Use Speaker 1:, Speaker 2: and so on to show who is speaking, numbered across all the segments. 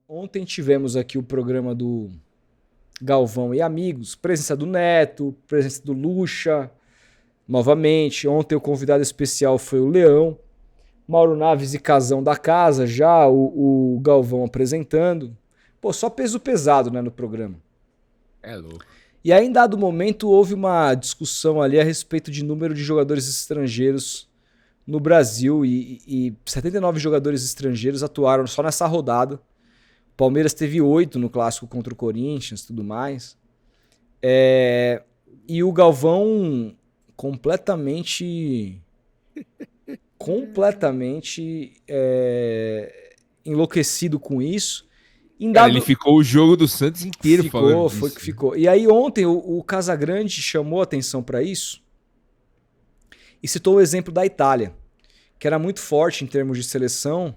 Speaker 1: Ontem tivemos aqui o programa do Galvão e Amigos, presença do Neto, presença do Lucha, novamente. Ontem o convidado especial foi o Leão, Mauro Naves e Casão da casa, já o Galvão apresentando. Pô, só peso pesado, né, no programa.
Speaker 2: É louco.
Speaker 1: E aí, em dado momento, houve uma discussão ali a respeito de número de jogadores estrangeiros no Brasil e 79 jogadores estrangeiros atuaram só nessa rodada. O Palmeiras teve 8 no clássico contra o Corinthians e tudo mais. E o Galvão completamente enlouquecido com isso.
Speaker 2: Cara, ele ficou o jogo do Santos inteiro falando disso.
Speaker 1: Foi que ficou. E aí ontem o Casagrande chamou atenção para isso e citou o exemplo da Itália, que era muito forte em termos de seleção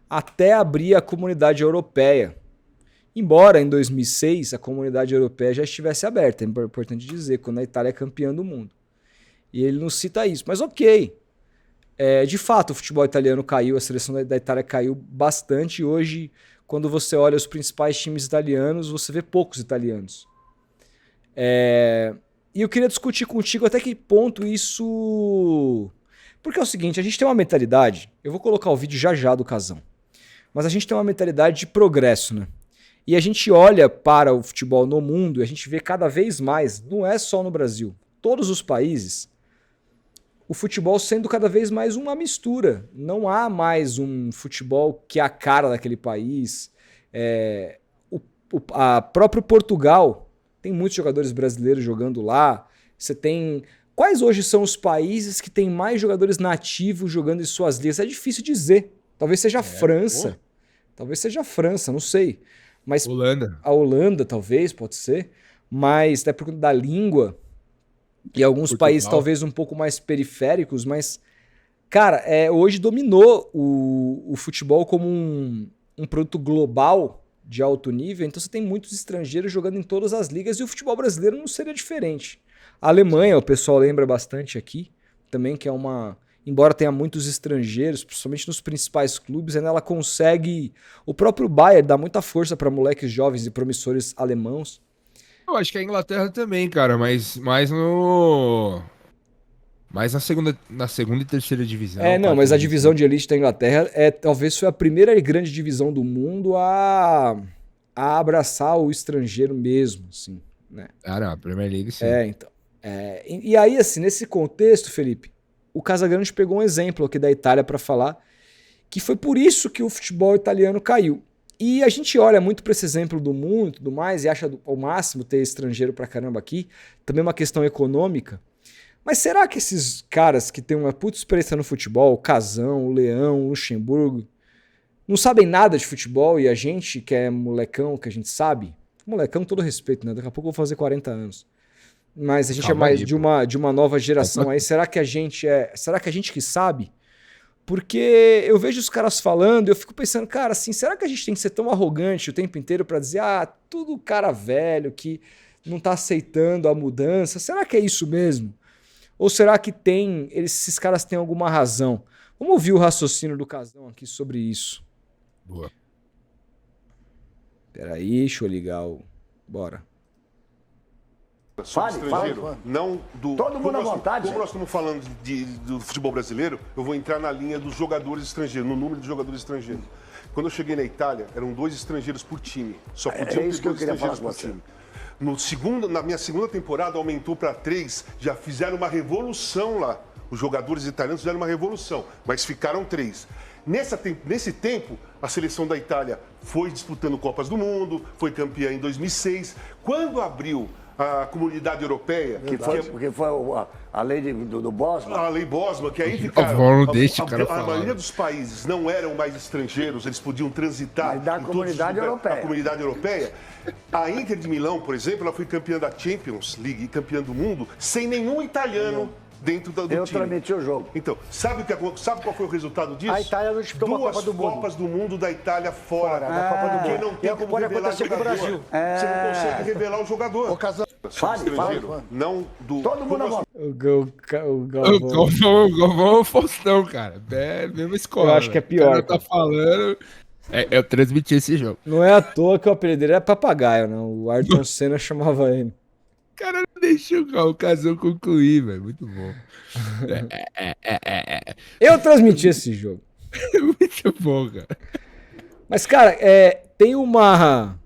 Speaker 1: até abrir a comunidade europeia. Embora em 2006 a comunidade europeia já estivesse aberta, é importante dizer, quando a Itália é campeã do mundo. E ele não cita isso, mas ok. De fato, o futebol italiano caiu, a seleção da Itália caiu bastante. E hoje, quando você olha os principais times italianos, você vê poucos italianos. E eu queria discutir contigo até que ponto isso... Porque é o seguinte, a gente tem uma mentalidade... Eu vou colocar o vídeo já do Casão. Mas a gente tem uma mentalidade de progresso, né? E a gente olha para o futebol no mundo e a gente vê cada vez mais, não é só no Brasil, todos os países, o futebol sendo cada vez mais uma mistura. Não há mais um futebol que é a cara daquele país. A próprio Portugal tem muitos jogadores brasileiros jogando lá. Você tem... Quais hoje são os países que têm mais jogadores nativos jogando em suas ligas? É difícil dizer. Talvez seja a França. Pô. Talvez seja a França, não sei. Mas
Speaker 2: Holanda.
Speaker 1: A Holanda, talvez, pode ser. Mas até por conta da língua. E alguns países talvez um pouco mais periféricos, mas, cara, hoje dominou o futebol como um produto global de alto nível, então você tem muitos estrangeiros jogando em todas as ligas e o futebol brasileiro não seria diferente. A Alemanha, o pessoal lembra bastante aqui, também que é uma... Embora tenha muitos estrangeiros, principalmente nos principais clubes, ainda ela consegue... O próprio Bayern dá muita força para moleques jovens e promissores alemãos.
Speaker 2: Eu acho que a Inglaterra também, cara, mas mais no... Mais na segunda e terceira divisão.
Speaker 1: Mas a divisão de elite da Inglaterra talvez foi a primeira grande divisão do mundo a abraçar o estrangeiro mesmo, assim, né?
Speaker 2: Ah, não, a Premier League sim.
Speaker 1: Então. E aí, assim, nesse contexto, Felipe, o Casagrande pegou um exemplo aqui da Itália para falar que foi por isso que o futebol italiano caiu. E a gente olha muito para esse exemplo do mundo e tudo mais e acha ao máximo ter estrangeiro pra caramba aqui. Também uma questão econômica. Mas será que esses caras que têm uma puta experiência no futebol, o Casão, o Leão, o Luxemburgo, não sabem nada de futebol e a gente que é molecão, que a gente sabe? Molecão, com todo respeito, né? Daqui a pouco eu vou fazer 40 anos. Mas a gente é mais de uma nova geração aí. Será que a gente que sabe? Porque eu vejo os caras falando e eu fico pensando, cara, assim, será que a gente tem que ser tão arrogante o tempo inteiro pra dizer, tudo cara velho que não tá aceitando a mudança? Será que é isso mesmo? Ou será que esses caras têm alguma razão? Vamos ouvir o raciocínio do Casão aqui sobre isso.
Speaker 2: Boa.
Speaker 1: Peraí, deixa eu ligar o... Bora.
Speaker 3: Fale. Não do...
Speaker 4: Todo mundo à vontade.
Speaker 3: Como nós estamos falando do futebol brasileiro, eu vou entrar na linha dos jogadores estrangeiros, no número de jogadores estrangeiros. Quando eu cheguei na Itália, eram 2 estrangeiros por time. Só podiam ter 2 estrangeiros por time. Na minha segunda temporada, aumentou para 3, já fizeram uma revolução lá. Os jogadores italianos fizeram uma revolução, mas ficaram 3. Nesse tempo, a seleção da Itália foi disputando Copas do Mundo, foi campeã em 2006. Quando abriu a comunidade europeia...
Speaker 4: Porque foi a lei do Bosman.
Speaker 3: A lei Bosman, que aí ficaram...
Speaker 2: A
Speaker 3: maioria dos países não eram mais estrangeiros, eles podiam transitar...
Speaker 4: Mas da comunidade europeia.
Speaker 3: A comunidade europeia. A Inter de Milão, por exemplo, ela foi campeã da Champions League e campeã do mundo sem nenhum italiano dentro do time.
Speaker 4: Eu transmiti o jogo.
Speaker 3: Então, sabe qual foi o resultado disso?
Speaker 4: A Itália não disputou uma Copa do Mundo.
Speaker 3: 2 Copas do Mundo da Itália fora.
Speaker 4: Da Copa do Mundo.
Speaker 3: Porque não tem como revelar o jogador. Você não consegue revelar o jogador.
Speaker 4: O Casão. Fale.
Speaker 3: Não do...
Speaker 4: Todo mundo à vontade.
Speaker 1: O Galvão.
Speaker 2: O Galvão é o Faustão, cara. É a mesma escola.
Speaker 1: Eu acho que é pior.
Speaker 2: O cara tá falando... Eu transmiti esse jogo.
Speaker 1: Não é à toa que o apelido dele era papagaio, né? O Ayrton Senna chamava ele.
Speaker 2: O cara não deixou o Casão concluir, velho. Muito bom.
Speaker 1: Eu transmiti esse jogo.
Speaker 2: Muito bom, cara.
Speaker 1: Mas, cara, tem uma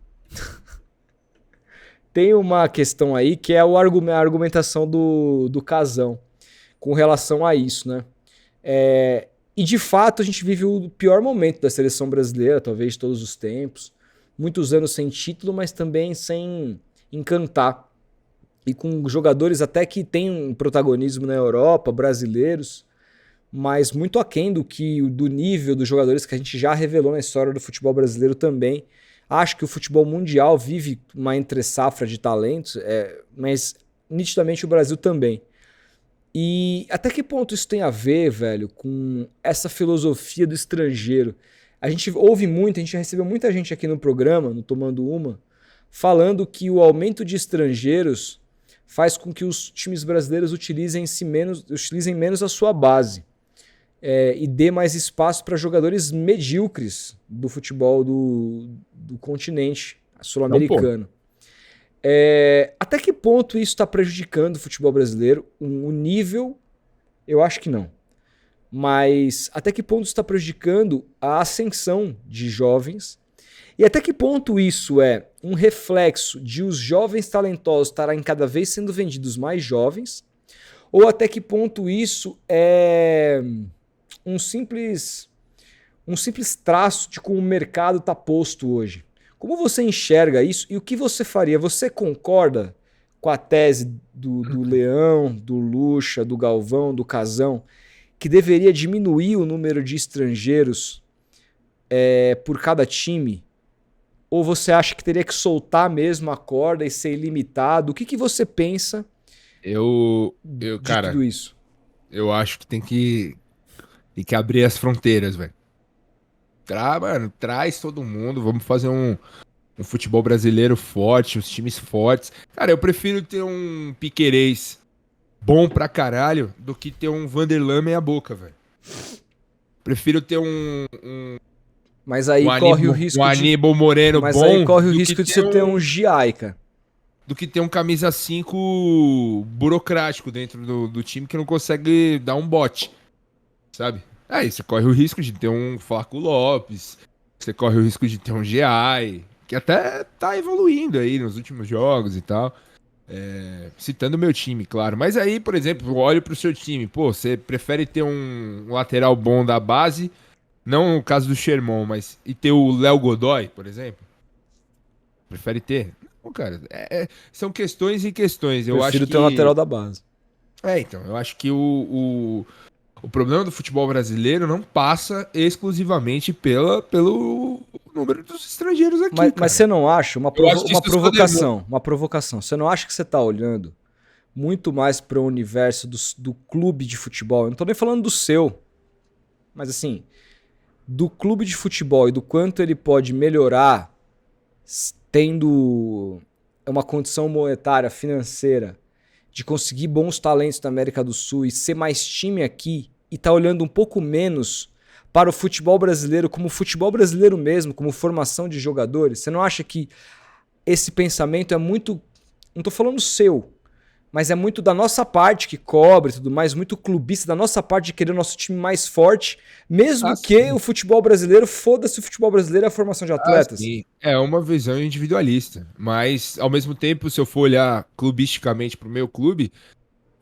Speaker 1: questão aí que é a argumentação do Casão com relação a isso, né? E de fato a gente vive o pior momento da seleção brasileira, talvez de todos os tempos. Muitos anos sem título, mas também sem encantar. E com jogadores até que têm um protagonismo na Europa, brasileiros, mas muito aquém do nível dos jogadores que a gente já revelou na história do futebol brasileiro também. Acho que o futebol mundial vive uma entre-safra de talentos, mas nitidamente o Brasil também. E até que ponto isso tem a ver, velho, com essa filosofia do estrangeiro? A gente ouve muito, a gente recebeu muita gente aqui no programa, no Tomando Uma, falando que o aumento de estrangeiros faz com que os times brasileiros utilizem menos a sua base. E dê mais espaço para jogadores medíocres do futebol do continente sul-americano. Até que ponto isso está prejudicando o futebol brasileiro? O nível, eu acho que não. Mas até que ponto isso está prejudicando a ascensão de jovens? E até que ponto isso é um reflexo de os jovens talentosos estarem cada vez sendo vendidos mais jovens? Ou até que ponto isso é um simples traço de como o mercado está posto hoje? Como você enxerga isso e o que você faria? Você concorda com a tese do Leão, do Lucha, do Galvão, do Casão, que deveria diminuir o número de estrangeiros por cada time? Ou você acha que teria que soltar mesmo a corda e ser ilimitado? O que você pensa de tudo isso?
Speaker 2: Eu acho que tem que abrir as fronteiras, velho. Mano, traz todo mundo, vamos fazer um futebol brasileiro forte, uns times fortes. Cara, eu prefiro ter um Piquerez bom pra caralho do que ter um Vanderlan meia boca, velho. Prefiro ter
Speaker 1: mas aí corre o risco
Speaker 2: Aníbal Moreno
Speaker 1: mas
Speaker 2: bom.
Speaker 1: Mas aí corre o risco de você ter um Giai, cara.
Speaker 2: Do que ter um camisa 5 burocrático dentro do time que não consegue dar um bote, sabe? Aí você corre o risco de ter um Flaco Lopes, você corre o risco de ter um Giai, que até tá evoluindo aí nos últimos jogos e tal. Citando o meu time, claro. Mas aí, por exemplo, eu olho pro seu time. Pô, você prefere ter um lateral bom da base, não o caso do Sherman, mas e ter o Léo Godoy, por exemplo? Prefere ter? Não, cara, são questões e questões. Eu
Speaker 1: prefiro
Speaker 2: acho
Speaker 1: ter um lateral da base.
Speaker 2: Então, eu acho que o problema do futebol brasileiro não passa exclusivamente pelo número dos estrangeiros aqui.
Speaker 1: Mas você não acha uma provocação? Você não acha que você está olhando muito mais para o universo do clube de futebol? Eu não estou nem falando do seu, mas assim, do clube de futebol e do quanto ele pode melhorar tendo uma condição monetária, financeira, de conseguir bons talentos na América do Sul e ser mais time aqui, e tá olhando um pouco menos para o futebol brasileiro como futebol brasileiro mesmo, como formação de jogadores? Você não acha que esse pensamento é muito, não tô falando seu, mas é muito da nossa parte que cobre e tudo mais, muito clubista da nossa parte de querer o nosso time mais forte, mesmo que o futebol brasileiro, foda-se o futebol brasileiro é a formação de atletas?
Speaker 2: Sim. É uma visão individualista, mas ao mesmo tempo, se eu for olhar clubisticamente pro meu clube,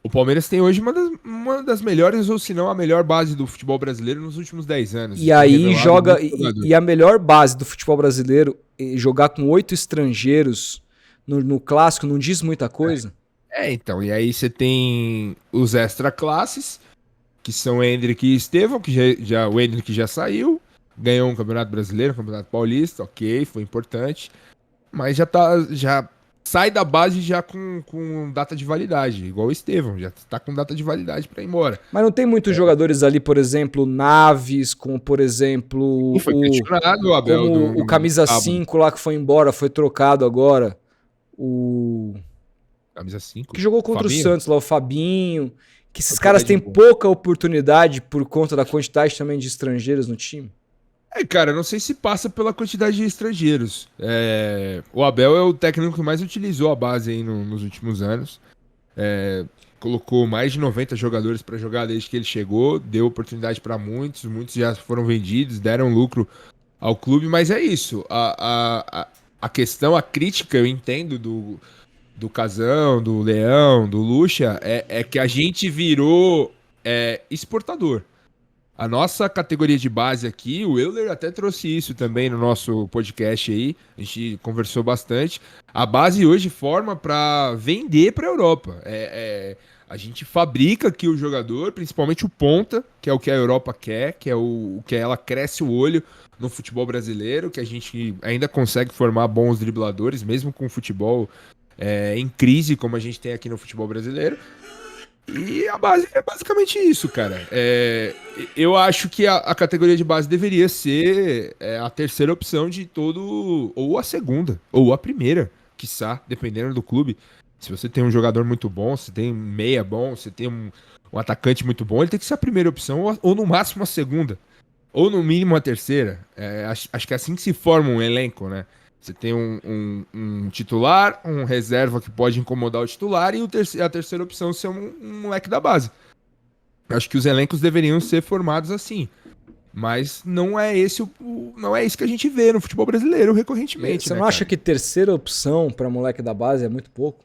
Speaker 2: o Palmeiras tem hoje uma das melhores, ou se não a melhor base do futebol brasileiro nos últimos 10 anos.
Speaker 1: E aí joga, e a melhor base do futebol brasileiro, jogar com 8 estrangeiros no clássico não diz muita coisa?
Speaker 2: Então, e aí você tem os extra classes, que são Endrick e Estevão, que o Endrick já saiu, ganhou um Campeonato Brasileiro, um Campeonato Paulista, ok, foi importante, mas já sai da base já com data de validade, igual o Estevão, já tá com data de validade pra ir embora.
Speaker 1: Mas não tem muitos jogadores ali, por exemplo, Naves, como por exemplo
Speaker 2: foi questionado o Abel
Speaker 1: o camisa 5 lá que foi embora, foi trocado agora,
Speaker 2: camisa 5.
Speaker 1: Que jogou contra o Santos lá, o Fabinho. Que esses caras têm pouca oportunidade por conta da quantidade também de estrangeiros no time.
Speaker 2: Cara, eu não sei se passa pela quantidade de estrangeiros. O Abel é o técnico que mais utilizou a base aí nos últimos anos. Colocou mais de 90 jogadores para jogar desde que ele chegou, deu oportunidade para muitos já foram vendidos, deram lucro ao clube, mas é isso. A questão, a crítica, eu entendo do Casão, do Leão, do Lucha, é que a gente virou exportador. A nossa categoria de base aqui, o Euler até trouxe isso também no nosso podcast aí, a gente conversou bastante. A base hoje forma para vender para a Europa. A gente fabrica aqui o jogador, principalmente o ponta, que é o que a Europa quer, que é o que ela cresce o olho no futebol brasileiro, que a gente ainda consegue formar bons dribladores, mesmo com o futebol em crise, como a gente tem aqui no futebol brasileiro. E a base é basicamente isso, cara. Eu acho que a categoria de base deveria ser a terceira opção de todo, ou a segunda, ou a primeira, quiçá, dependendo do clube. Se você tem um jogador muito bom, se tem um meia bom, se tem um atacante muito bom, ele tem que ser a primeira opção, ou no máximo a segunda, ou no mínimo a terceira. Acho que é assim que se forma um elenco, né? Você tem um titular, um reserva que pode incomodar o titular e a terceira opção ser um moleque da base. Acho que os elencos deveriam ser formados assim. Mas não é não é isso que a gente vê no futebol brasileiro recorrentemente.
Speaker 1: Você não acha que terceira opção para moleque da base é muito pouco?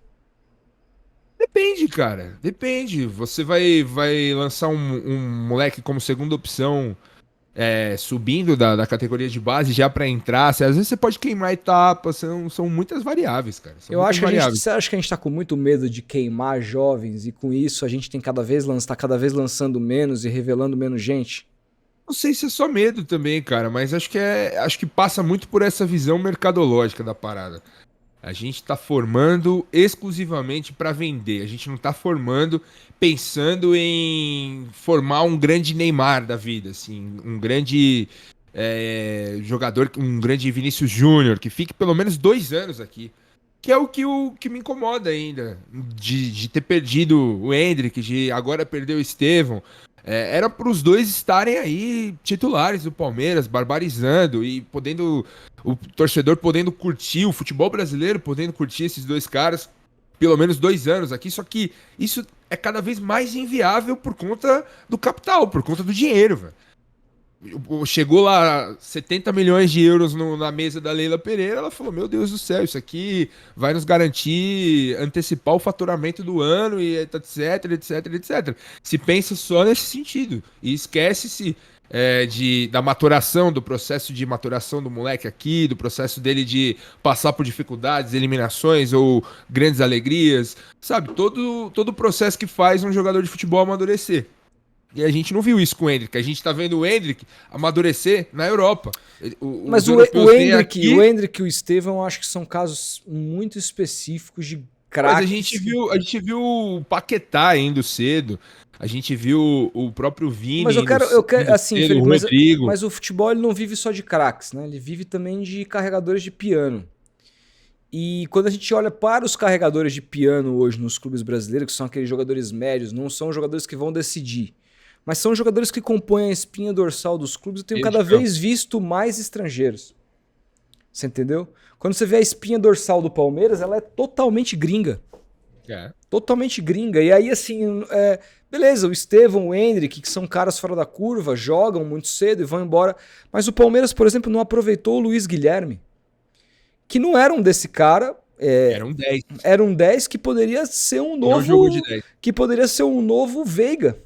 Speaker 2: Depende, cara. Depende. Você vai lançar um moleque como segunda opção subindo da categoria de base já pra entrar. Às vezes você pode queimar etapas, são muitas variáveis, cara.
Speaker 1: Você acha que a gente tá com muito medo de queimar jovens e com isso a gente tem cada vez lançando menos e revelando menos gente?
Speaker 2: Não sei se é só medo também, cara, mas acho que passa muito por essa visão mercadológica da parada. A gente tá formando exclusivamente para vender. A gente não tá formando pensando em formar um grande Neymar da vida, assim, um grande jogador, um grande Vinícius Júnior, que fique pelo menos 2 anos aqui. Que é o que me incomoda ainda, de ter perdido o Endrick, de agora perder o Estevão. Era para os dois estarem aí titulares do Palmeiras, barbarizando e o torcedor podendo curtir o futebol brasileiro, podendo curtir esses dois caras pelo menos 2 anos aqui. Só que isso é cada vez mais inviável por conta do capital, por conta do dinheiro, velho. Chegou lá 70 milhões de euros na mesa da Leila Pereira, ela falou, meu Deus do céu, isso aqui vai nos garantir antecipar o faturamento do ano e etc, etc, etc. Se pensa só nesse sentido e esquece-se da maturação, do processo de maturação do moleque aqui, do processo dele de passar por dificuldades, eliminações ou grandes alegrias, sabe? Todo o processo que faz um jogador de futebol amadurecer. E a gente não viu isso com o Endrick. A gente tá vendo o Endrick amadurecer na Europa.
Speaker 1: Mas o Endrick e o Estevão, eu acho que são casos muito específicos de craques.
Speaker 2: Mas a gente viu o Paquetá indo cedo. A gente viu o próprio Vini.
Speaker 1: Mas eu quero assim,
Speaker 2: cedo,
Speaker 1: Felipe,
Speaker 2: o Rodrigo.
Speaker 1: mas o futebol ele não vive só de craques, né? Ele vive também de carregadores de piano. E quando a gente olha para os carregadores de piano hoje nos clubes brasileiros, que são aqueles jogadores médios, não são jogadores que vão decidir. Mas são jogadores que compõem a espinha dorsal dos clubes. Eu tenho cada vez visto mais estrangeiros. Você entendeu? Quando você vê a espinha dorsal do Palmeiras, ela é totalmente gringa. Totalmente gringa. E aí, assim, beleza, o Estevão, o Endrick, que são caras fora da curva, jogam muito cedo e vão embora. Mas o Palmeiras, por exemplo, não aproveitou o Luiz Guilherme, que não era um desse cara.
Speaker 2: Era um 10.
Speaker 1: Era um 10 que poderia ser um novo.
Speaker 2: Jogou de 10.
Speaker 1: Que poderia ser um novo Veiga.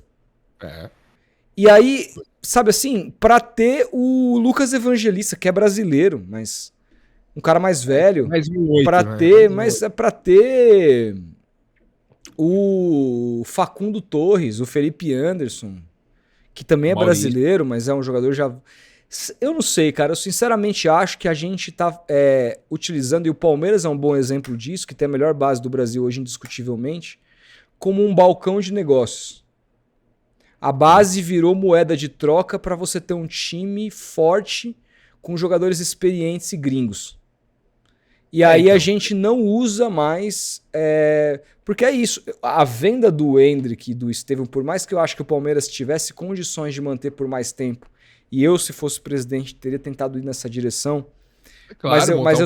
Speaker 1: E aí, sabe assim, pra ter o Lucas Evangelista, que é brasileiro, mas um cara mais velho,
Speaker 2: mais um 8,
Speaker 1: pra ter, mas é pra ter o Facundo Torres, o Felipe Anderson, que também é brasileiro, mas é um jogador já... Eu não sei, cara, eu sinceramente acho que a gente tá utilizando, e o Palmeiras é um bom exemplo disso, que tem a melhor base do Brasil hoje, indiscutivelmente, como um balcão de negócios. A base virou moeda de troca para você ter um time forte com jogadores experientes e gringos. E aí então a gente não usa mais... porque é isso. A venda do Endrick e do Estevão, por mais que eu acho que o Palmeiras tivesse condições de manter por mais tempo E eu, se fosse presidente, teria tentado ir nessa direção.
Speaker 2: Claro,
Speaker 1: Mas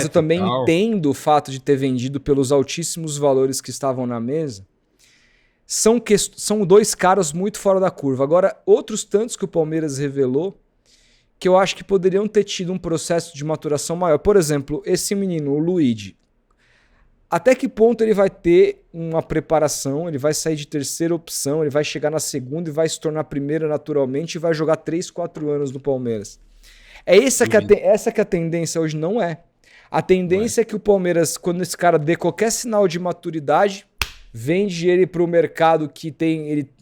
Speaker 1: eu também entendo o fato de ter vendido pelos altíssimos valores que estavam na mesa. São dois caras muito fora da curva. Agora, outros tantos que o Palmeiras revelou, que eu acho que poderiam ter tido um processo de maturação maior. Por exemplo, esse menino, o Luigi. Até que ponto ele vai ter uma preparação, ele vai sair de terceira opção, ele vai chegar na segunda e vai se tornar primeira naturalmente e vai jogar 3, 4 anos no Palmeiras. Essa que a tendência hoje não é. A tendência é que o Palmeiras, quando esse cara dê qualquer sinal de maturidade, vende ele para o mercado que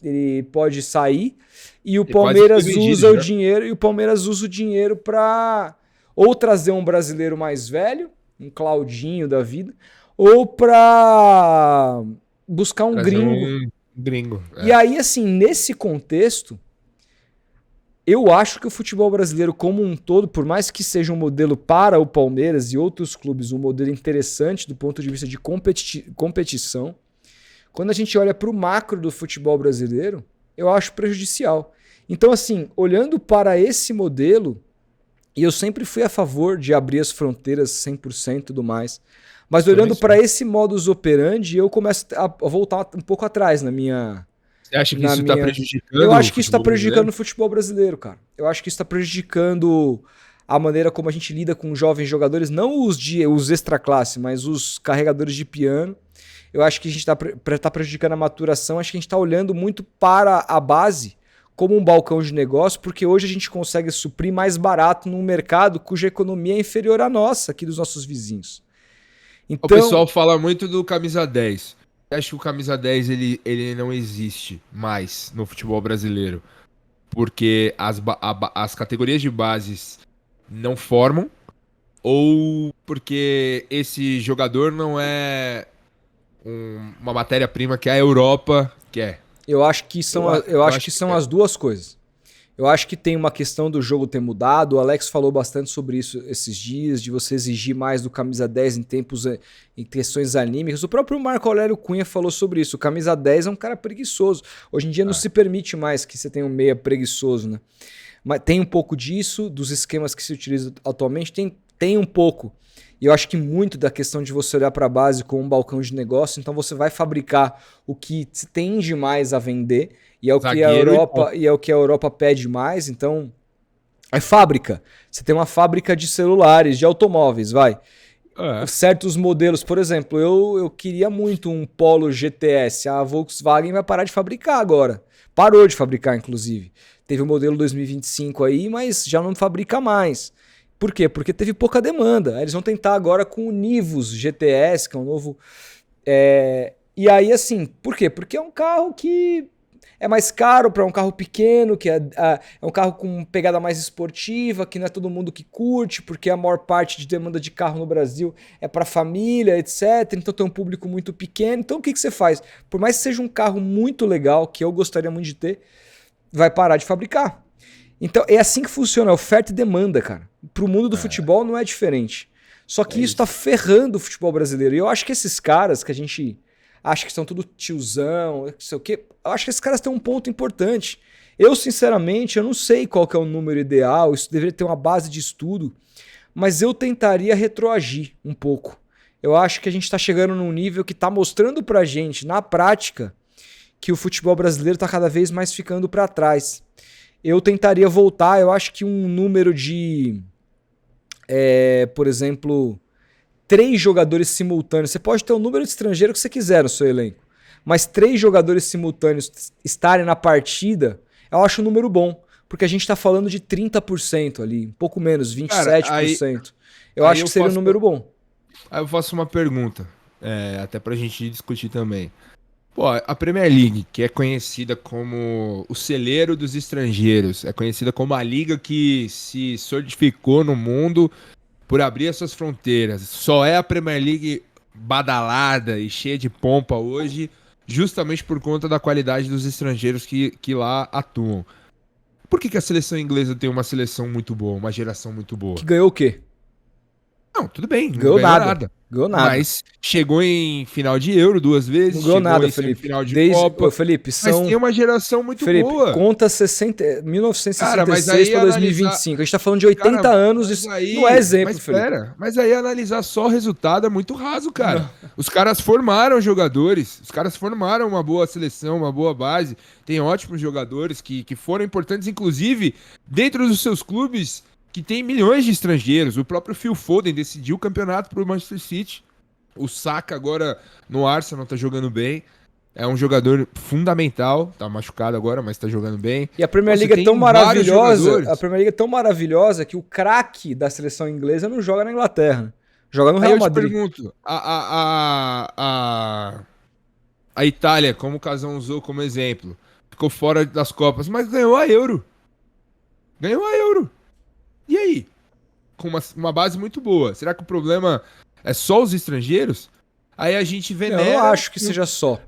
Speaker 1: ele pode sair e o Palmeiras usa o dinheiro e o Palmeiras usa o dinheiro para ou trazer um brasileiro mais velho, um Claudinho da vida, ou para buscar um gringo. E aí, assim, nesse contexto, eu acho que o futebol brasileiro como um todo, por mais que seja um modelo para o Palmeiras e outros clubes, um modelo interessante do ponto de vista de competição, quando a gente olha para o macro do futebol brasileiro, eu acho prejudicial. Então, assim, olhando para esse modelo, e eu sempre fui a favor de abrir as fronteiras 100% e tudo mais, mas olhando para esse modus operandi, eu começo a voltar um pouco atrás na minha...
Speaker 2: Você acha que isso está prejudicando?
Speaker 1: Eu acho que isso está prejudicando o futebol brasileiro, cara. Eu acho que isso está prejudicando a maneira como a gente lida com jovens jogadores, não os extra classe, mas os carregadores de piano. Eu acho que a gente está prejudicando a maturação, acho que a gente está olhando muito para a base como um balcão de negócio, porque hoje a gente consegue suprir mais barato num mercado cuja economia é inferior à nossa, aqui dos nossos vizinhos. Então,
Speaker 2: o pessoal fala muito do camisa 10. Eu acho que o camisa 10 ele não existe mais no futebol brasileiro, porque as categorias de bases não formam, ou porque esse jogador não é uma matéria-prima que a Europa quer.
Speaker 1: Eu acho que são as duas coisas. Eu acho que tem uma questão do jogo ter mudado. O Alex falou bastante sobre isso esses dias, de você exigir mais do camisa 10 em questões anímicas. O próprio Marco Aurélio Cunha falou sobre isso. O camisa 10 é um cara preguiçoso. Hoje em dia não se permite mais que você tenha um meia preguiçoso, né? Mas tem um pouco disso, dos esquemas que se utilizam atualmente, tem um pouco. E eu acho que muito da questão de você olhar para a base como um balcão de negócio, então você vai fabricar o que se tende mais a vender, e é o que a Europa pede mais, então é fábrica. Você tem uma fábrica de celulares, de automóveis, vai. Certos modelos, por exemplo, eu queria muito um Polo GTS, a Volkswagen vai parar de fabricar agora. Parou de fabricar, inclusive. Teve o modelo 2025 aí, mas já não fabrica mais. Por quê? Porque teve pouca demanda. Eles vão tentar agora com o Nivus GTS, que é um novo... E aí, assim, por quê? Porque é um carro que é mais caro para um carro pequeno, que é um carro com pegada mais esportiva, que não é todo mundo que curte, porque a maior parte de demanda de carro no Brasil é para família, etc. Então tem um público muito pequeno. Então o que você faz? Por mais que seja um carro muito legal, que eu gostaria muito de ter, vai parar de fabricar. Então é assim que funciona, oferta e demanda, cara. Pro mundo do futebol não é diferente. Só que isso tá ferrando o futebol brasileiro. E eu acho que esses caras que a gente acha que são tudo tiozão, não sei o quê, eu acho que esses caras têm um ponto importante. Eu, sinceramente, eu não sei qual que é o número ideal, isso deveria ter uma base de estudo, mas eu tentaria retroagir um pouco. Eu acho que a gente tá chegando num nível que tá mostrando pra gente, na prática, que o futebol brasileiro tá cada vez mais ficando pra trás. Eu tentaria voltar, eu acho que um número de, por exemplo, 3 jogadores simultâneos. Você pode ter o número de estrangeiro que você quiser no seu elenco, mas 3 jogadores simultâneos estarem na partida, eu acho um número bom, porque a gente tá falando de 30% ali, um pouco menos, 27%. Cara, eu acho que seria um número bom.
Speaker 2: Aí eu faço uma pergunta, até pra gente discutir também. Pô, a Premier League, que é conhecida como o celeiro dos estrangeiros, é conhecida como a liga que se solidificou no mundo por abrir as suas fronteiras. Só é a Premier League badalada e cheia de pompa hoje, justamente por conta da qualidade dos estrangeiros que lá atuam. Por que a seleção inglesa tem uma seleção muito boa, uma geração muito boa?
Speaker 1: Que ganhou o quê?
Speaker 2: Não, tudo bem, não
Speaker 1: Ganhou
Speaker 2: ganhou
Speaker 1: nada.
Speaker 2: nada.
Speaker 1: Ganhou nada.
Speaker 2: Mas chegou em final de Euro 2 vezes,
Speaker 1: Não ganhou
Speaker 2: chegou
Speaker 1: nada,
Speaker 2: em
Speaker 1: Felipe.
Speaker 2: final de
Speaker 1: Desde,
Speaker 2: Copa.
Speaker 1: Ô, Felipe,
Speaker 2: Mas
Speaker 1: são...
Speaker 2: tem uma geração muito
Speaker 1: Felipe,
Speaker 2: boa.
Speaker 1: conta
Speaker 2: Cara, mas
Speaker 1: 1966
Speaker 2: aí
Speaker 1: para
Speaker 2: analisar-
Speaker 1: 2025. A gente tá falando de 80
Speaker 2: Cara,
Speaker 1: anos,
Speaker 2: mas
Speaker 1: isso
Speaker 2: aí-
Speaker 1: não é exemplo,
Speaker 2: mas
Speaker 1: Felipe.
Speaker 2: pera, mas aí analisar só o resultado é muito raso, cara. Os caras formaram jogadores, os caras formaram uma boa seleção, uma boa base. Tem ótimos jogadores que foram importantes, inclusive, dentro dos seus clubes, que tem milhões de estrangeiros. O próprio Phil Foden decidiu o campeonato pro Manchester City. O Saka agora no Arsenal tá jogando bem. É um jogador fundamental, tá machucado agora, mas tá jogando bem.
Speaker 1: E a Premier
Speaker 2: Você
Speaker 1: League é
Speaker 2: tem
Speaker 1: tão
Speaker 2: vários
Speaker 1: maravilhosa,
Speaker 2: jogadores.
Speaker 1: a Premier League é tão maravilhosa que o craque da seleção inglesa não joga na Inglaterra, joga no
Speaker 2: Aí
Speaker 1: Real
Speaker 2: eu te
Speaker 1: Madrid.
Speaker 2: pergunto, a Itália, como o Casão usou como exemplo, ficou fora das Copas, mas ganhou a Euro. Ganhou a Euro. E aí? Com uma base muito boa. Será que o problema é só os estrangeiros? Aí a gente venera...
Speaker 1: Eu não acho que seja só.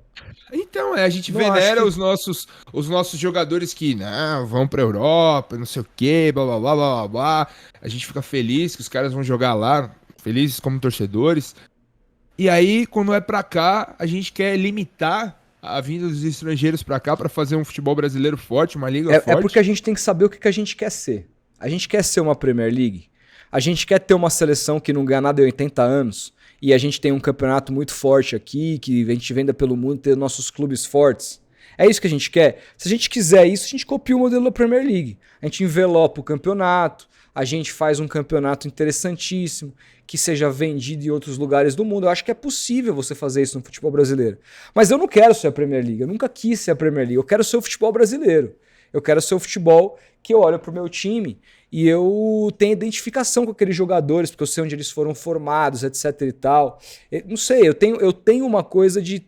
Speaker 2: Então, a gente
Speaker 1: Não
Speaker 2: venera
Speaker 1: acho
Speaker 2: os nossos jogadores que não, vão pra Europa, não sei o quê, blá blá blá blá blá blá. A gente fica feliz que os caras vão jogar lá, felizes como torcedores. E aí, quando é pra cá, a gente quer limitar a vinda dos estrangeiros pra cá pra fazer um futebol brasileiro forte, uma liga
Speaker 1: É
Speaker 2: forte.
Speaker 1: porque a gente tem que saber o que a gente quer ser. A gente quer ser uma Premier League. A gente quer ter uma seleção que não ganha nada em 80 anos. E a gente tem um campeonato muito forte aqui, que a gente venda pelo mundo, ter nossos clubes fortes. É isso que a gente quer? Se a gente quiser isso, a gente copia o modelo da Premier League. A gente envelopa o campeonato, a gente faz um campeonato interessantíssimo, que seja vendido em outros lugares do mundo. Eu acho que é possível você fazer isso no futebol brasileiro. Mas eu não quero ser a Premier League, eu nunca quis ser a Premier League, eu quero ser o futebol brasileiro. Eu quero ser o futebol que eu olho pro meu time e eu tenho identificação com aqueles jogadores, porque eu sei onde eles foram formados, etc e tal. Não sei, eu tenho uma coisa de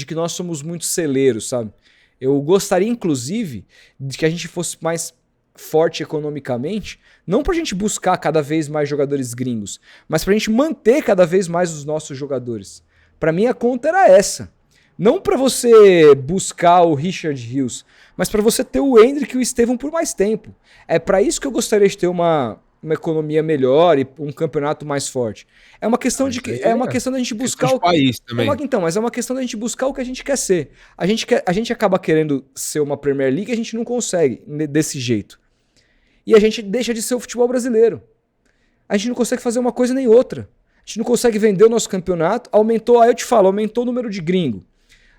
Speaker 1: que nós somos muito celeiros, sabe? Eu gostaria, inclusive, de que a gente fosse mais forte economicamente, não pra gente buscar cada vez mais jogadores gringos, mas pra gente manter cada vez mais os nossos jogadores. Pra mim a conta era essa. Não pra você buscar o Richard Hughes, mas pra você ter o Endrick e o Estevão por mais tempo. É pra isso que eu gostaria de ter uma economia melhor e um campeonato mais forte. É uma questão uma questão da gente buscar
Speaker 2: Questão de país também.
Speaker 1: Mas é uma questão da gente buscar o que a gente quer ser. A gente acaba querendo ser uma Premier League e a gente não consegue desse jeito. E a gente deixa de ser o futebol brasileiro. A gente não consegue fazer uma coisa nem outra. A gente não consegue vender o nosso campeonato. Aumentou, aí eu te falo, aumentou o número de gringo.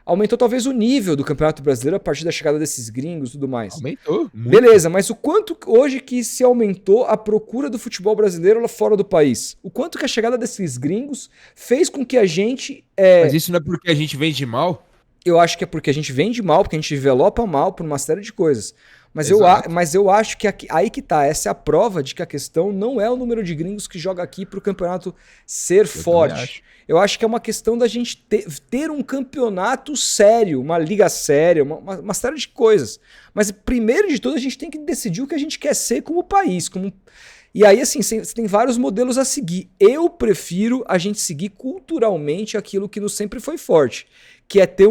Speaker 1: Aumentou talvez o nível do Campeonato Brasileiro a partir da chegada desses gringos e tudo mais.
Speaker 2: Aumentou. Muito.
Speaker 1: Beleza, mas o quanto hoje que se aumentou a procura do futebol brasileiro lá fora do país? O quanto que a chegada desses gringos fez com que a gente...
Speaker 2: Mas isso não é porque a gente vende mal?
Speaker 1: Eu acho que é porque a gente vende mal, porque a gente envelopa mal por uma série de coisas. Mas eu acho que aí que tá, essa é a prova de que a questão não é o número de gringos que joga aqui pro campeonato ser forte. Eu acho que é uma questão da gente ter um campeonato sério, uma liga séria, uma série de coisas. Mas primeiro de tudo a gente tem que decidir o que a gente quer ser como país. E aí assim, você tem vários modelos a seguir. Eu prefiro a gente seguir culturalmente aquilo que nos sempre foi forte. Que é ter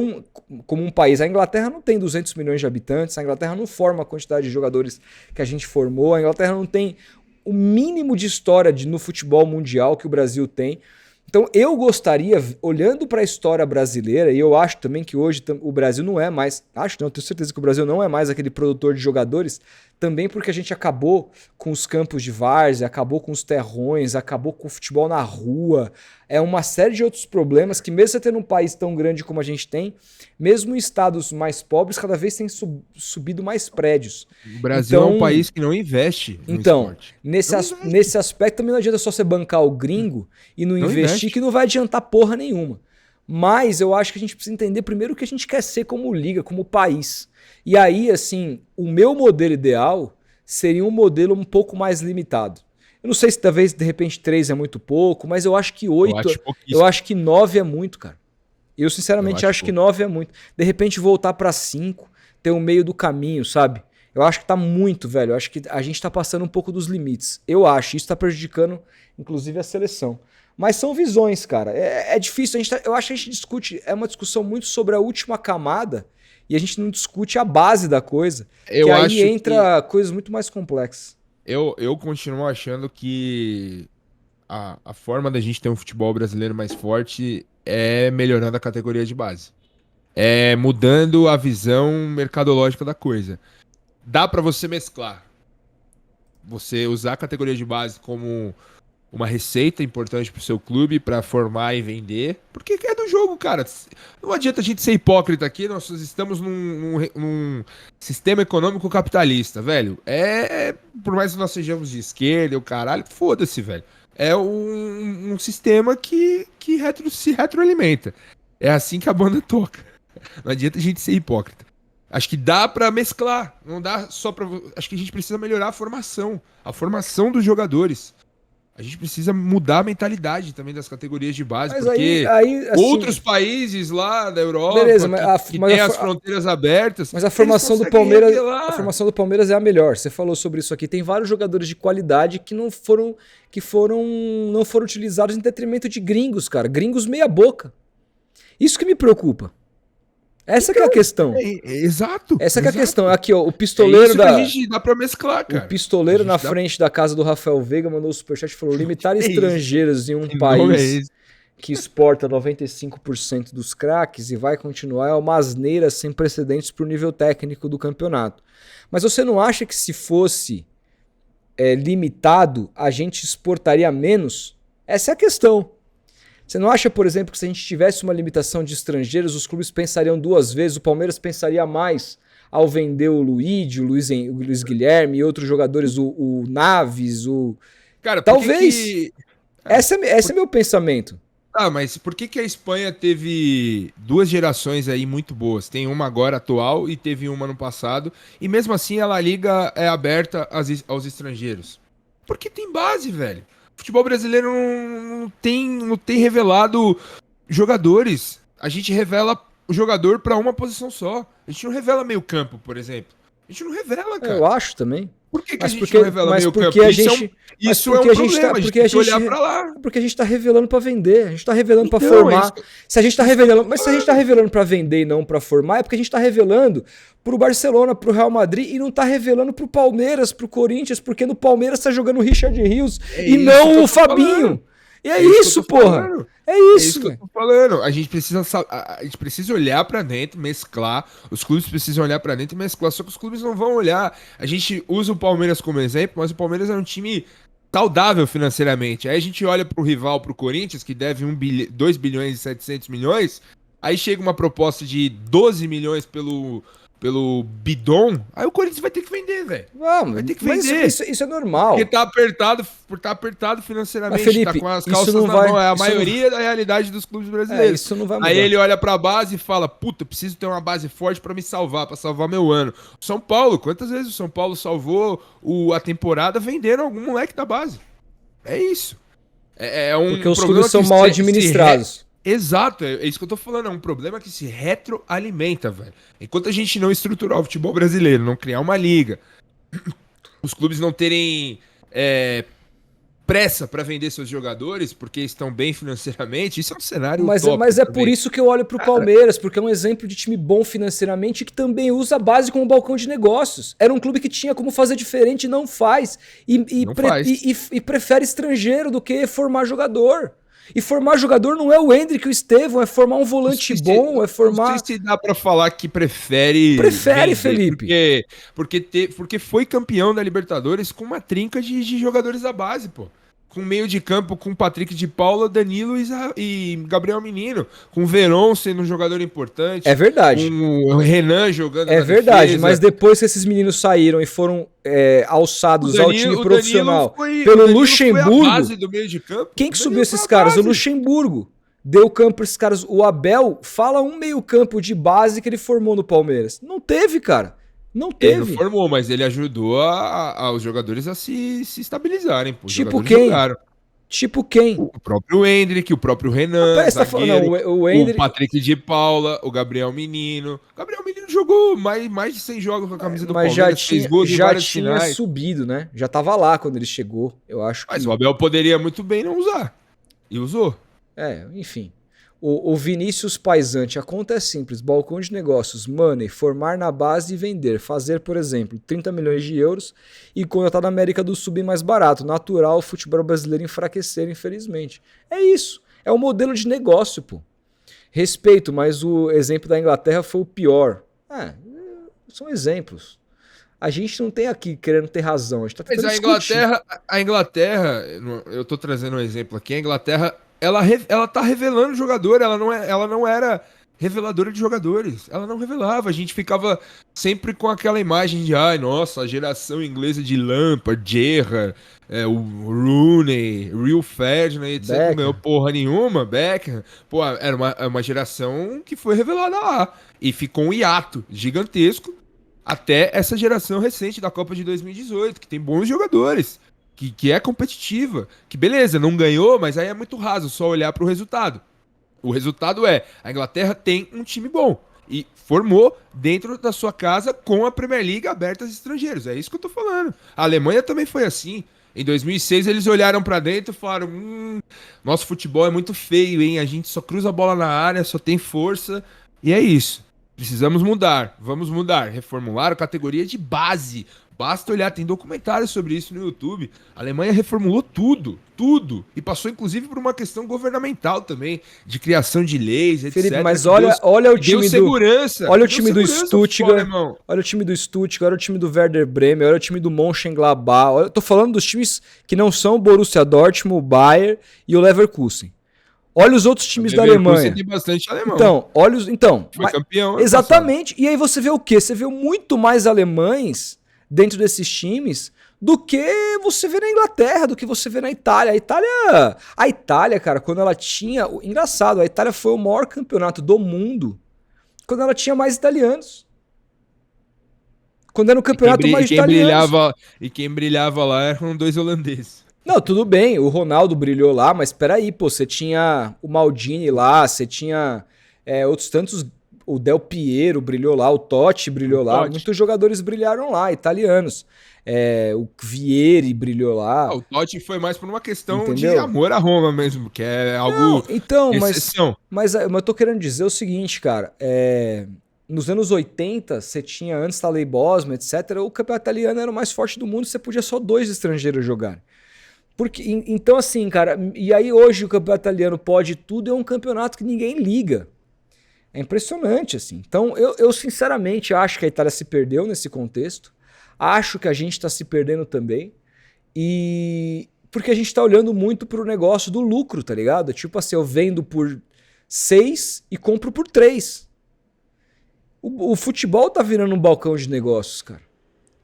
Speaker 1: como um país. A Inglaterra não tem 200 milhões de habitantes, a Inglaterra não forma a quantidade de jogadores que a gente formou, a Inglaterra não tem o mínimo de história no futebol mundial que o Brasil tem. Então eu gostaria, olhando para a história brasileira, e eu acho também que hoje o Brasil não é mais, eu tenho certeza que o Brasil não é mais aquele produtor de jogadores, também porque a gente acabou com os campos de várzea, acabou com os terrões, acabou com o futebol na rua, é uma série de outros problemas que mesmo você tendo um país tão grande como a gente tem, mesmo em estados mais pobres, cada vez tem subido mais prédios.
Speaker 2: O Brasil é um país que não investe no esporte.
Speaker 1: Nesse aspecto também não adianta só você bancar o gringo e não investir, que não vai adiantar porra nenhuma. Mas eu acho que a gente precisa entender primeiro o que a gente quer ser como liga, como país. E aí, assim, o meu modelo ideal seria um modelo um pouco mais limitado. Eu não sei se talvez, de repente, 3 é muito pouco, mas eu acho que 8, eu acho que 9 é muito, cara. Eu, sinceramente, acho que 9 é muito. De repente, voltar pra 5, ter o meio do caminho, sabe? Eu acho que tá muito, velho. Eu acho que a gente tá passando um pouco dos limites. Eu acho. Isso tá prejudicando, inclusive, a seleção. Mas são visões, cara. É difícil. Eu acho que a gente discute... É uma discussão muito sobre a última camada e a gente não discute a base da coisa. Que aí entra coisas muito mais complexas.
Speaker 2: Eu continuo achando que a forma da gente ter um futebol brasileiro mais forte é melhorando a categoria de base. É mudando a visão mercadológica da coisa. Dá pra você mesclar. Você usar a categoria de base como uma receita importante pro seu clube pra formar e vender. Porque é do jogo, cara. Não adianta a gente ser hipócrita aqui. Nós estamos num sistema econômico capitalista, velho. Por mais que nós sejamos de esquerda, o caralho, foda-se, velho. É um sistema que se retroalimenta. É assim que a banda toca. Não adianta a gente ser hipócrita. Acho que dá pra mesclar. Não dá só pra... Acho que a gente precisa melhorar a formação. A formação dos jogadores. A gente precisa mudar a mentalidade também das categorias de base,
Speaker 1: Mas
Speaker 2: porque
Speaker 1: aí, assim,
Speaker 2: outros países lá da Europa
Speaker 1: beleza,
Speaker 2: que tem as fronteiras abertas...
Speaker 1: Mas a formação do Palmeiras é a melhor. Você falou sobre isso aqui. Tem vários jogadores de qualidade que não foram utilizados em detrimento de gringos, cara. Gringos meia boca. Isso que me preocupa. Essa que é a questão.
Speaker 2: Exato.
Speaker 1: Essa que é a questão. Aqui, ó, o pistoleiro
Speaker 2: isso que a gente dá pra mesclar, cara.
Speaker 1: O pistoleiro na frente da casa do Rafael Veiga mandou o superchat e falou: limitar estrangeiros em um país que exporta 95% dos craques e vai continuar é uma asneira sem precedentes pro nível técnico do campeonato. Mas você não acha que se fosse limitado, a gente exportaria menos? Essa é a questão. Você não acha, por exemplo, que se a gente tivesse uma limitação de estrangeiros, os clubes pensariam duas vezes, o Palmeiras pensaria mais ao vender o Luigi, o Luiz Guilherme e outros jogadores, o Naves, o...
Speaker 2: Cara,
Speaker 1: talvez. Esse é meu pensamento.
Speaker 2: Ah, mas por que a Espanha teve duas gerações aí muito boas? Tem uma agora atual e teve uma no passado, e mesmo assim a La Liga é aberta aos estrangeiros. Porque tem base, velho. O futebol brasileiro não tem revelado jogadores. A gente revela o jogador pra uma posição só. A gente não revela meio campo, por exemplo. A gente não revela, cara.
Speaker 1: Eu acho também.
Speaker 2: Por que a gente não revela meio campo? Isso é um problema, a gente tem que olhar pra lá.
Speaker 1: Porque a gente tá revelando pra vender, a gente tá revelando pra formar. Se a gente tá revelando, mas se a gente tá revelando pra vender e não pra formar, é porque a gente tá revelando pro Barcelona, pro Real Madrid e não tá revelando pro Palmeiras, pro Corinthians, porque no Palmeiras tá jogando o Richard Rios e não o Fabinho. E é isso, porra. É isso
Speaker 2: que eu tô falando. A gente precisa olhar pra dentro, mesclar. Os clubes precisam olhar pra dentro e mesclar. Só que os clubes não vão olhar. A gente usa o Palmeiras como exemplo, mas o Palmeiras é um time saudável financeiramente. Aí a gente olha pro rival, pro Corinthians, que deve 2 bilhões e 700 milhões. Aí chega uma proposta de 12 milhões pelo bidon, aí o Corinthians vai ter que vender, velho. Vai ter que vender.
Speaker 1: Mas isso é normal.
Speaker 2: Porque tá apertado financeiramente,
Speaker 1: mas, Felipe,
Speaker 2: tá com as calças na mão. É a maioria da realidade dos clubes brasileiros.
Speaker 1: Isso não vai mudar.
Speaker 2: Aí ele olha pra base e fala, puta, preciso ter uma base forte pra me salvar, pra salvar meu ano. São Paulo, quantas vezes o São Paulo salvou a temporada vendendo algum moleque da base? É isso.
Speaker 1: Porque os clubes são mal administrados.
Speaker 2: Exato, é isso que eu tô falando, é um problema que se retroalimenta, velho. Enquanto a gente não estruturar o futebol brasileiro, não criar uma liga, os clubes não terem pressa pra vender seus jogadores, porque estão bem financeiramente, isso é um cenário utópico.
Speaker 1: Mas é por isso que eu olho pro Palmeiras, porque é um exemplo de time bom financeiramente que também usa a base como balcão de negócios. Era um clube que tinha como fazer diferente e não faz. E prefere estrangeiro do que formar jogador. E formar jogador não é o Endrick e o Estevão, é formar um volante bom, é formar...
Speaker 2: Não sei se dá pra falar que prefere...
Speaker 1: Prefere, Felipe.
Speaker 2: Porque foi campeão da Libertadores com uma trinca de jogadores da base, pô. Com meio de campo, com Patrick de Paula, Danilo e Gabriel Menino. Com o Verón sendo um jogador importante.
Speaker 1: É verdade.
Speaker 2: Com o Renan jogando
Speaker 1: na verdade, defesa. Mas depois que esses meninos saíram e foram alçados ao time profissional pelo Luxemburgo...
Speaker 2: A base do meio de campo.
Speaker 1: Quem que subiu esses caras? O Luxemburgo. Deu campo para esses caras. O Abel fala um meio campo de base que ele formou no Palmeiras. Não teve, cara. Não teve.
Speaker 2: Ele não formou, mas ele ajudou os jogadores a se estabilizarem. Pô.
Speaker 1: Tipo quem? Jogaram. Tipo quem?
Speaker 2: O próprio Endrick, o próprio Renan, o Patrick de Paula, o Gabriel Menino. O Gabriel Menino jogou mais de 100 jogos com a camisa do Palmeiras.
Speaker 1: Mas já tinha subido, né? Já tava lá quando ele chegou, eu acho.
Speaker 2: Mas o Abel poderia muito bem não usar. E usou.
Speaker 1: Enfim. O Vinícius Paisante, a conta é simples, balcão de negócios, money, formar na base e vender, fazer, por exemplo, 30 milhões de euros e contratar na América do Sul bem mais barato, natural o futebol brasileiro enfraquecer, infelizmente. É isso, é o modelo de negócio, pô. Respeito, mas o exemplo da Inglaterra foi o pior. São exemplos. A gente não tem aqui querendo ter razão, a gente tá tentando discutir.
Speaker 2: A Inglaterra, eu tô trazendo um exemplo aqui, a Inglaterra, ela tá revelando jogador, ela não era reveladora de jogadores, ela não revelava, a gente ficava sempre com aquela imagem de, nossa, a geração inglesa de Lampard, Gerrard, o Rooney, Rio Ferdinand, etc, não ganhou porra nenhuma, Beckham, pô, era uma geração que foi revelada lá, e ficou um hiato gigantesco, até essa geração recente da Copa de 2018, que tem bons jogadores, que é competitiva, que beleza, não ganhou, mas aí é muito raso só olhar para o resultado. O resultado é, a Inglaterra tem um time bom e formou dentro da sua casa com a Premier League aberta aos estrangeiros, é isso que eu tô falando. A Alemanha também foi assim. Em 2006 eles olharam para dentro e falaram, nosso futebol é muito feio, hein? A gente só cruza a bola na área, só tem força, e é isso. Precisamos mudar, vamos mudar, reformular a categoria de base. Basta olhar, tem documentários sobre isso no YouTube. A Alemanha reformulou tudo. E passou inclusive por uma questão governamental também, de criação de leis, etc.
Speaker 1: Felipe, mas olha o time
Speaker 2: segurança.
Speaker 1: Olha o time do Stuttgart, olha o time do Stuttgart, olha o time do Werder Bremen, olha o time do Mönchengladbach. Eu tô falando dos times que não são o Borussia Dortmund, o Bayern e o Leverkusen. Olha os outros times da Alemanha.
Speaker 2: Tem bastante alemão.
Speaker 1: Foi
Speaker 2: campeão.
Speaker 1: Exatamente. E aí você vê o quê? Você vê muito mais alemães dentro desses times do que você vê na Inglaterra, do que você vê na Itália. A Itália, cara, quando ela tinha... Engraçado, a Itália foi o maior campeonato do mundo quando ela tinha mais italianos. Quando era um campeonato mais italiano.
Speaker 2: E quem brilhava lá eram 2 holandeses.
Speaker 1: Não, tudo bem, o Ronaldo brilhou lá, mas peraí, pô, você tinha o Maldini lá, você tinha outros tantos, o Del Piero brilhou lá, o Totti brilhou lá, muitos jogadores brilharam lá, italianos. O Vieri brilhou lá.
Speaker 2: O Totti foi mais por uma questão de amor a Roma mesmo, que é algo exceção.
Speaker 1: Mas eu tô querendo dizer o seguinte, cara, nos anos 80, você tinha, antes da Lei Bosman, etc., o campeonato italiano era o mais forte do mundo, você podia só 2 estrangeiros jogar. Então, assim, cara, e aí hoje o campeonato italiano pode tudo, é um campeonato que ninguém liga. É impressionante, assim. Então, eu sinceramente acho que a Itália se perdeu nesse contexto. Acho que a gente está se perdendo também. Porque a gente está olhando muito pro negócio do lucro, tá ligado? Tipo assim, eu vendo por 6 e compro por 3. O futebol tá virando um balcão de negócios, cara.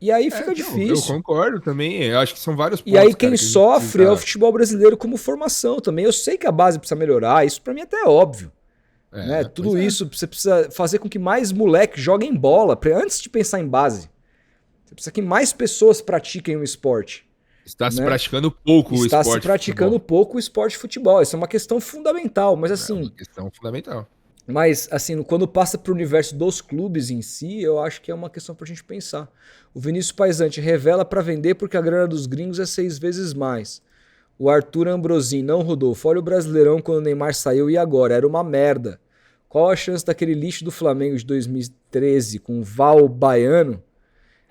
Speaker 1: E aí fica difícil.
Speaker 2: Eu concordo também, eu acho que são vários pontos.
Speaker 1: E aí quem sofre é o futebol brasileiro como formação também. Eu sei que a base precisa melhorar, isso pra mim até é óbvio. Né? Tudo isso, você precisa fazer com que mais moleques joguem bola, antes de pensar em base. Você precisa que mais pessoas pratiquem o esporte.
Speaker 2: Está se praticando pouco o esporte.
Speaker 1: Está se praticando pouco o esporte de futebol. Isso é uma questão fundamental, mas assim...
Speaker 2: É uma questão fundamental.
Speaker 1: Mas, assim, quando passa para o universo dos clubes em si, eu acho que é uma questão para a gente pensar. O Vinícius Paisante revela para vender porque a grana dos gringos é 6 vezes mais. O Arthur Ambrosin, não, Rodolfo, olha o Brasileirão quando o Neymar saiu e agora, era uma merda. Qual a chance daquele lixo do Flamengo de 2013 com o Val Baiano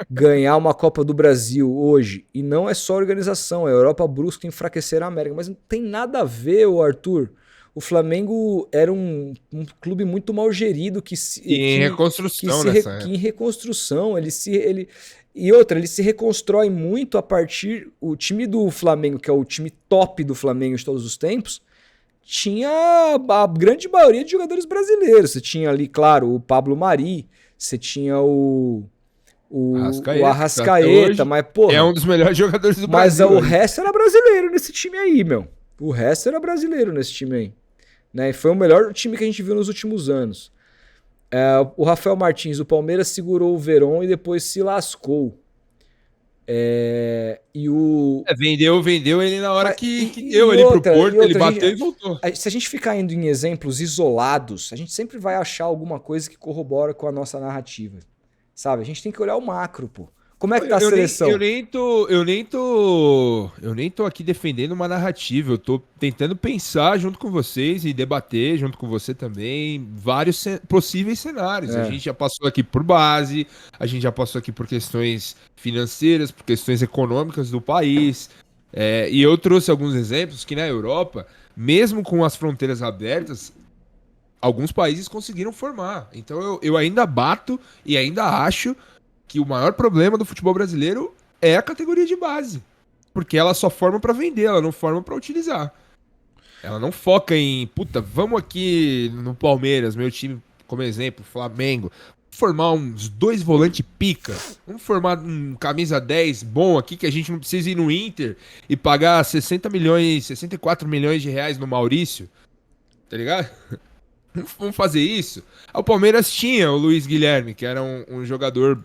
Speaker 1: ganhar uma Copa do Brasil hoje? E não é só organização, a Europa busca enfraquecer a América. Mas não tem nada a ver, Arthur. O Flamengo era um clube muito mal gerido
Speaker 2: em reconstrução nessa época.
Speaker 1: Em reconstrução, ele se reconstrói muito a partir... O time do Flamengo, que é o time top do Flamengo de todos os tempos, tinha a grande maioria de jogadores brasileiros. Você tinha ali, claro, o Pablo Mari, você tinha o Arrascaeta, mas porra...
Speaker 2: É um dos melhores jogadores do Brasil.
Speaker 1: Mas o resto era brasileiro nesse time aí, meu. O resto era brasileiro nesse time aí. Né? Foi o melhor time que a gente viu nos últimos anos. O Rafael Martins, do Palmeiras, segurou o Verón e depois se lascou.
Speaker 2: Vendeu ele na hora que deu ali pro Porto, ele bateu e voltou.
Speaker 1: Se a gente ficar indo em exemplos isolados, a gente sempre vai achar alguma coisa que corrobora com a nossa narrativa. Sabe? A gente tem que olhar o macro, pô. Como é que tá a seleção?
Speaker 2: Eu nem tô aqui defendendo uma narrativa. Eu tô tentando pensar junto com vocês e debater junto com você também vários possíveis cenários. A gente já passou aqui por base, a gente já passou aqui por questões financeiras, por questões econômicas do país. E eu trouxe alguns exemplos que na Europa, mesmo com as fronteiras abertas, alguns países conseguiram formar. Então eu ainda bato e ainda acho que o maior problema do futebol brasileiro é a categoria de base. Porque ela só forma pra vender, ela não forma pra utilizar. Ela não foca em, puta, vamos aqui no Palmeiras, meu time como exemplo, Flamengo, formar uns 2 volantes pica, vamos formar um camisa 10 bom aqui, que a gente não precisa ir no Inter e pagar 60 milhões, 64 milhões de reais no Maurício, tá ligado? Vamos fazer isso? O Palmeiras tinha o Luiz Guilherme, que era um jogador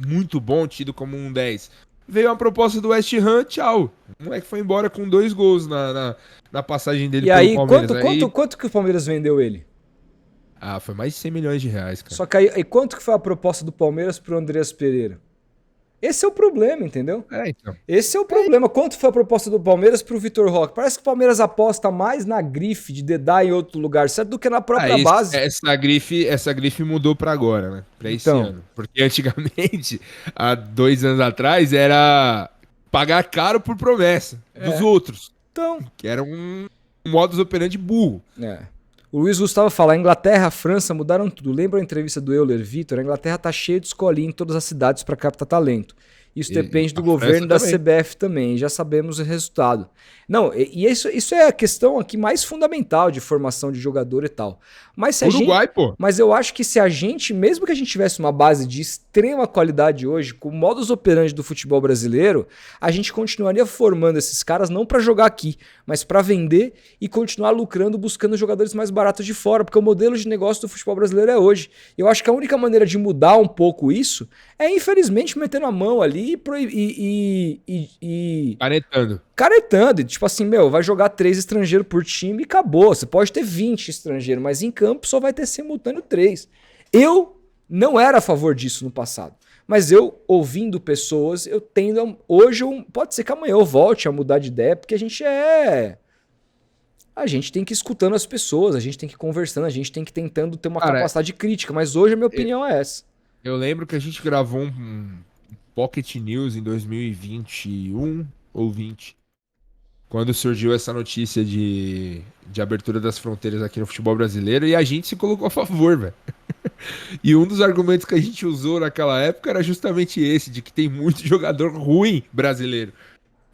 Speaker 2: muito bom, tido como um 10. Veio uma proposta do West Ham, tchau. O moleque foi embora com 2 gols na passagem dele
Speaker 1: pelo
Speaker 2: Palmeiras.
Speaker 1: Quanto que o Palmeiras vendeu ele?
Speaker 2: Foi mais de 100 milhões de reais, cara.
Speaker 1: Só que aí quanto que foi a proposta do Palmeiras pro Andreas Pereira? Esse é o problema, entendeu?
Speaker 2: Então.
Speaker 1: Esse é o problema. Quanto foi a proposta do Palmeiras pro Vitor Roque? Parece que o Palmeiras aposta mais na grife de dedar em outro lugar, certo? Do que na própria base.
Speaker 2: Essa grife mudou pra agora, né? Pra esse ano. Porque antigamente, há 2 anos atrás, era pagar caro por promessa dos outros.
Speaker 1: Então.
Speaker 2: Que era um modus operandi burro.
Speaker 1: O Luiz Gustavo fala, a Inglaterra, a França mudaram tudo. Lembra a entrevista do Euler Vitor? A Inglaterra tá cheia de escolinha em todas as cidades para captar talento. Isso depende do governo da CBF também. Já sabemos o resultado. Não, e isso é a questão aqui mais fundamental de formação de jogador e tal. Mas se
Speaker 2: Uruguai, pô.
Speaker 1: Mas eu acho que se a gente, mesmo que a gente tivesse uma base de extrema qualidade hoje, com o modus operandi do futebol brasileiro, a gente continuaria formando esses caras não para jogar aqui, mas para vender e continuar lucrando, buscando jogadores mais baratos de fora, porque o modelo de negócio do futebol brasileiro é hoje. Eu acho que a única maneira de mudar um pouco isso é, infelizmente, metendo a mão ali e caretando. Tipo assim, vai jogar 3 estrangeiros por time e acabou. Você pode ter 20 estrangeiros, mas em campo só vai ter simultâneo 3. Eu não era a favor disso no passado. Mas eu, ouvindo pessoas, eu tendo... Hoje, pode ser que amanhã eu volte a mudar de ideia, porque a gente tem que ir escutando as pessoas, a gente tem que ir conversando, a gente tem que ir tentando ter uma capacidade crítica. Mas hoje a minha opinião é essa.
Speaker 2: Eu lembro que a gente gravou um Pocket News em 2021 ou 20. Quando surgiu essa notícia de abertura das fronteiras aqui no futebol brasileiro, e a gente se colocou a favor, velho. E um dos argumentos que a gente usou naquela época era justamente esse, de que tem muito jogador ruim brasileiro.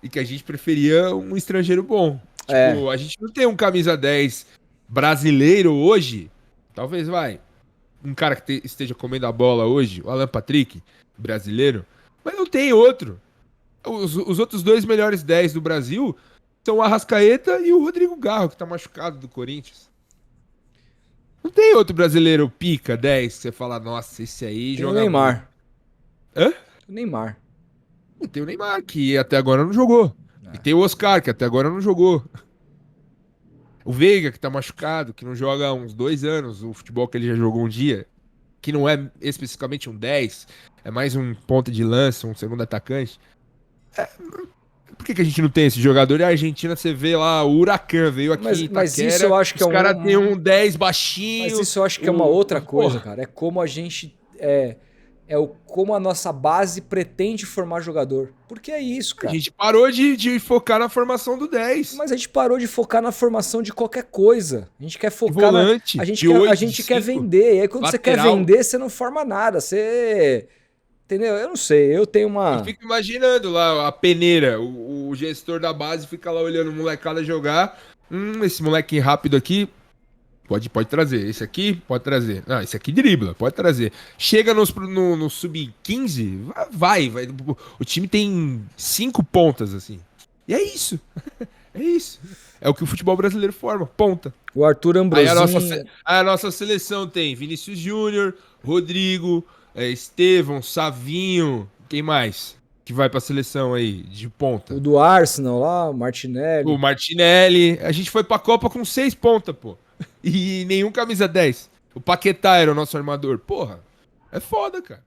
Speaker 2: E que a gente preferia um estrangeiro bom. Tipo, a gente não tem um camisa 10 brasileiro hoje, talvez um cara que esteja comendo a bola hoje, o Alan Patrick, brasileiro, mas não tem outro. Os outros 2 melhores 10 do Brasil são o Arrascaeta e o Rodrigo Garro, que tá machucado do Corinthians. Não tem outro brasileiro pica 10 que você fala, nossa, esse aí
Speaker 1: tem
Speaker 2: joga.
Speaker 1: O Neymar.
Speaker 2: Hã?
Speaker 1: O Neymar.
Speaker 2: E tem o Neymar, que até agora não jogou. E tem o Oscar, que até agora não jogou. O Veiga, que tá machucado, que não joga há uns 2 anos o futebol que ele já jogou um dia, que não é especificamente um 10, é mais um ponta de lança, um segundo atacante. Por que a gente não tem esse jogador? E a Argentina, você vê lá, o Huracan veio aqui em Itaquera,
Speaker 1: mas isso eu acho que
Speaker 2: os caras têm um 10 baixinho.
Speaker 1: Mas isso eu acho que é uma outra coisa, cara. É como a gente... como a nossa base pretende formar jogador. Porque é isso, cara.
Speaker 2: A gente parou de focar na formação do 10.
Speaker 1: Mas a gente parou de focar na formação de qualquer coisa. A gente quer focar
Speaker 2: volante,
Speaker 1: a gente quer vender. E aí quando
Speaker 2: lateral.
Speaker 1: Você quer vender, você não forma nada. Você... Entendeu? Eu não sei. Eu tenho uma...
Speaker 2: Eu fico imaginando lá a peneira. O gestor da base fica lá olhando o molecada jogar. Esse moleque rápido aqui... Pode trazer. Esse aqui, pode trazer. Esse aqui dribla, pode trazer. Chega no sub-15, vai. O time tem 5 pontas, assim. E é isso. É isso. É o que o futebol brasileiro forma, ponta.
Speaker 1: O Arthur Ambrosinho...
Speaker 2: A nossa seleção tem Vinícius Júnior, Rodrigo, Estevão, Savinho, quem mais? Que vai pra seleção aí, de ponta.
Speaker 1: O do Arsenal lá, o Martinelli.
Speaker 2: O Martinelli. A gente foi pra Copa com 6 pontas, pô. E nenhum camisa 10. O Paquetá era o nosso armador. Porra, é foda, cara.